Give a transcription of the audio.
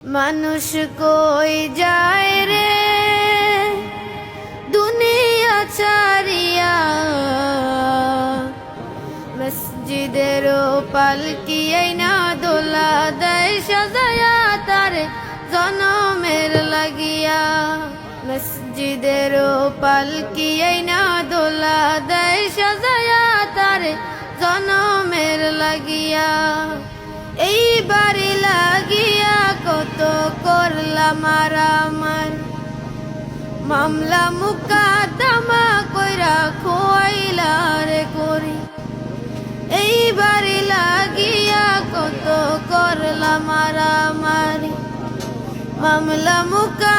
মানুষ কই যায় রে দুনিয়া ছাড়িয়া, মসজিদের পালকি আইনা দোলা দেয় সাজায়া তার জনমের লাগিয়া। মসজিদের পালকি আইনা দোলা দেয় সাজায়া তার জনমের লাগিয়া। এই বাড়ি লাগিয়া কত করলাম আমার, মামলা মুকদ্দমা কইরা খোয়াইলা রে করি। এই বাড়ি লাগিয়া কত করলাম আমার, মামলা মুকদ্দমা